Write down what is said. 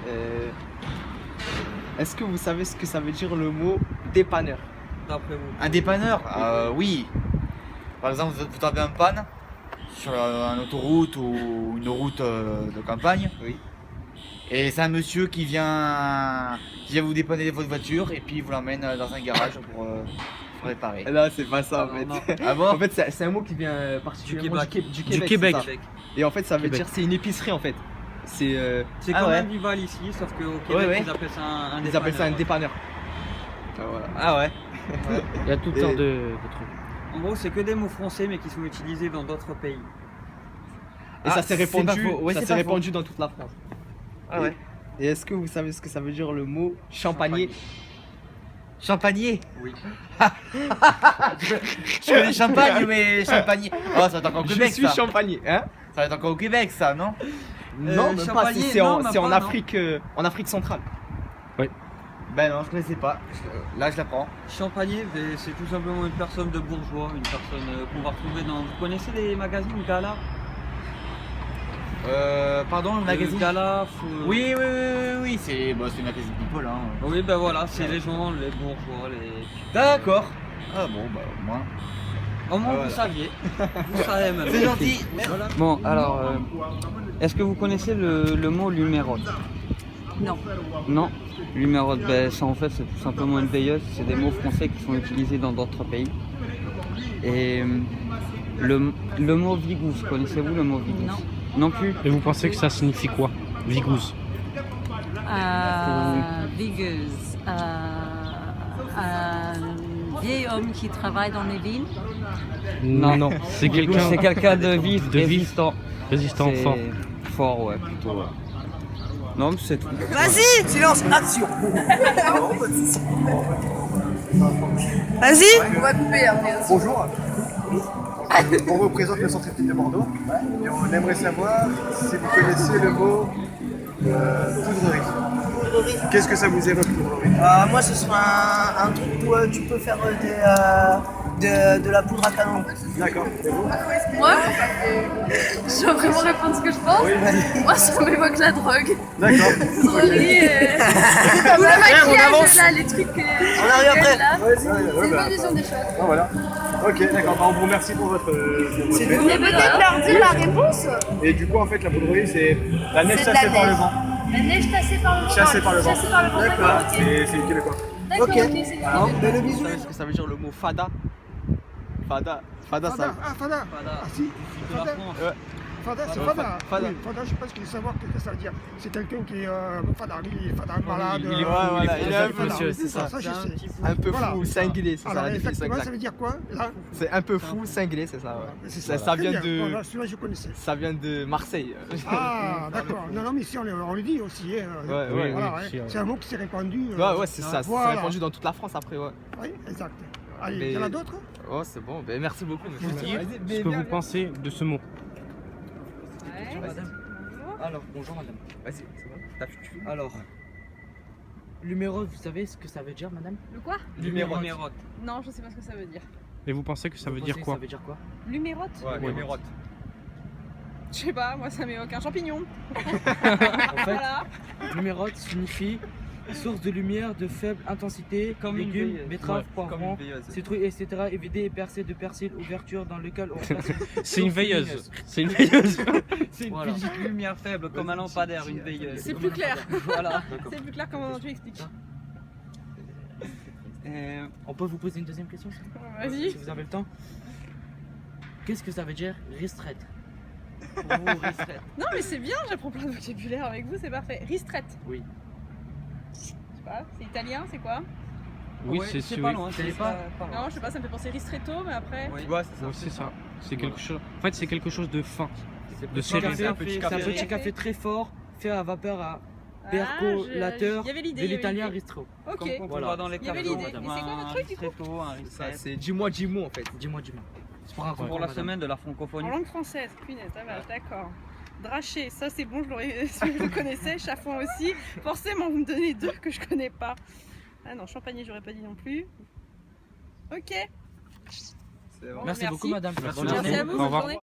Euh, Est-ce que vous savez ce que ça veut dire le mot dépanneur? D'après vous. Un dépanneur? Oui. Par exemple, vous tombez en panne sur une autoroute ou une route de campagne. Oui. Et c'est un monsieur qui vient vous dépanner votre voiture et puis il vous l'emmène dans un garage pour réparer. Là, c'est pas ça en Alors, fait. non. Ah bon? En fait, c'est un mot qui vient particulièrement du Québec. c'est ça. Et en fait, ça veut Québec. dire c'est une épicerie en fait. C'est C'est Ah comme ouais. un Vival ici, sauf qu'au Québec, Ouais. ils appellent ça un ils appellent ça un dépanneur. Ah, voilà. Ah ouais. Il y a toutes Et- sortes de trucs. En gros, c'est que des mots français, mais qui sont utilisés dans d'autres pays. Et ça s'est c'est répandu, pas faux. Ouais, ça c'est s'est pas répandu dans toute la France. Ah ouais. Et est-ce que vous savez ce que ça veut dire le mot champagner? Champagner? Oui. Je connais champagne, mais champagner. Oh, ça va être encore au Québec, Je suis ça. champagner, hein? Ça va être encore au Québec, ça, non? Non, même pas, champagner, c'est non, même c'est en pas, non. Afrique centrale. Ben non, je connaissais pas. Là, je l'apprends. Champagner, c'est tout simplement une personne de bourgeois, une personne qu'on va retrouver dans. Vous connaissez les magazines Gala? Pardon, le magazine? Gala, Oui, c'est le magazine People, hein. Oui, ben voilà, c'est les gens, les bourgeois, les. D'accord. Ah bon, bah au moins. Au moins, Ah, vous voilà. saviez. Vous savez même. C'est gentil. Voilà. Bon, alors, est-ce que vous connaissez le mot lumérote? Non. Non. Lumérote, ben, ça en fait, c'est tout simplement une veilleuse. C'est des mots français qui sont utilisés dans d'autres pays. Et le mot vigousse, connaissez-vous le mot vigousse? Non. Non plus? Et vous pensez que ça signifie quoi? Vigouze. Vigueuse. Un vieil homme qui travaille dans les villes. Non, c'est Vigousse, quelqu'un c'est quelqu'un de vif, de vif, résistant. résistant C'est fort. Fort, ouais, plutôt. Ouais. Non, mais c'est tout. Vas-y, silence, action. Vas-y. On va couper après. Bonjour. On représente le centre études de Bordeaux et on aimerait savoir si vous connaissez le mot poudrerie. Qu'est-ce que ça vous évoque, poudrerie? Moi, ce sera un truc où tu peux faire de la poudre à canon. D'accord. Et vous? Moi, je dois vraiment répondre ce que je pense. Oui, vas-y. Moi, ça m'évoque la drogue. D'accord. Droguerie, ou le maquillage, là, les trucs. On arrive après. Là. Ouais, C'est une bonne vision des choses. Ah, voilà. Ok, d'accord. Bah, on vous remercie pour votre C'est aide. tout. Et peut-être leur dire la réponse. Et du coup, en fait, la poudrerie, c'est la neige C'est de chassée la par le neige. vent. La neige chassée par le vent. Chassée par le vent. Chassée par le vent, d'accord, ok. Et c'est québécois. D'accord, Ok. ok, c'est Alors, bien. ben, le Vous bisou. savez ce que ça veut dire le mot fada? Fada, Fada, ça. Fada. Fada. Ah si, De la France. Fada, c'est Fada. Fada. Fada. Oui, Fada, je sais pas ce qu'il savoir ce que ça veut dire. C'est quelqu'un qui est Fadari, Fada malade. il est fou, Ouais, voilà, il est un peu Fada, monsieur, oui, c'est ça. Ça, je C'est un sais. petit peu. Un peu Voilà. fou, cinglé, c'est ça Alors, la définition exactement, ça exacte. veut dire quoi là? C'est un peu fou, cinglé, c'est ça. Ouais. C'est Ça Très vient bien. Voilà, de, celui-là, je connaissais. ça vient de Marseille. Ah, d'accord. Non, non, mais ici, on le dit aussi. Hein. Ouais, Oui, ouais. Voilà, oui, hein. si, C'est un mot qui s'est répandu. Ouais, ouais, c'est ça. Voilà. C'est répandu dans toute la France après, ouais. Oui, exact. Allez, Mais- il y en a d'autres? Oh, c'est bon. Ben, merci beaucoup, monsieur. Vous dire Vas-y, ce que viens, vous viens. pensez de ce mot. Alors, bonjour madame. Vas-y, c'est bon. T'as foutu. Alors, Lumérote, vous savez ce que ça veut dire, madame? Le quoi? lumérote. Non, je sais pas ce que ça veut dire. Et vous pensez que ça veut Vous dire pensez que quoi? Ça veut dire quoi? Lumérote? Ouais, lumérote. Je sais pas, moi ça m'évoque un champignon. En fait, Voilà. Lumérote signifie source de lumière de faible intensité, Comme une légumes, veilleuse. betteraves, Comme une poivrons, veilleuse. citrouilles, etc. évidés et percés de persil, ouverture dans lequel on place C'est une source veilleuse. lumineuse. C'est une veilleuse. C'est une Voilà. petite lumière faible, comme un lampadaire, une veilleuse. C'est plus clair. Voilà. C'est plus clair comment tu expliques. On peut vous poser une deuxième question si Vas-y. vous avez le temps? Qu'est-ce que ça veut dire ristret? Pour vous, ristret. Non mais c'est bien, j'apprends plein de vocabulaire avec vous, c'est parfait. Ristrette. Oui. Je sais pas, c'est italien, c'est quoi? Oui, Ouais, c'est pas oui. loin. Vous savez c'est pas pas loin. Non, je sais pas, ça me fait penser ristretto, mais après. Oui. Ouais, c'est ça. Ouais, c'est ça. C'est quelque chose. En fait, c'est quelque chose de fin. C'est De un serré. café, un petit C'est un café. petit café très fort, fait à vapeur à Ah, percolateur il y avait l'idée, de il y avait l'italien l'idée. ristretto. Ok. Comme on Voilà. voit dans les Il y avait cadeaux, l'idée. madame. Et c'est quoi votre Un truc, du coup ristretto, un Ça, ristret. c'est dis-moi en fait. Dis-moi. C'est pour un Pour concours, la madame. semaine de la En francophonie. langue française, punaise, ça va, d'accord. Draché, ça c'est bon, je le connaissais. Chafouin aussi. Forcément, vous me donnez deux que je connais pas. Ah non, champagner, j'aurais pas dit non plus. Ok. C'est bon. Bon, Merci beaucoup, madame. Merci Bonne beaucoup. Merci journée. à vous, Au bonne revoir. journée.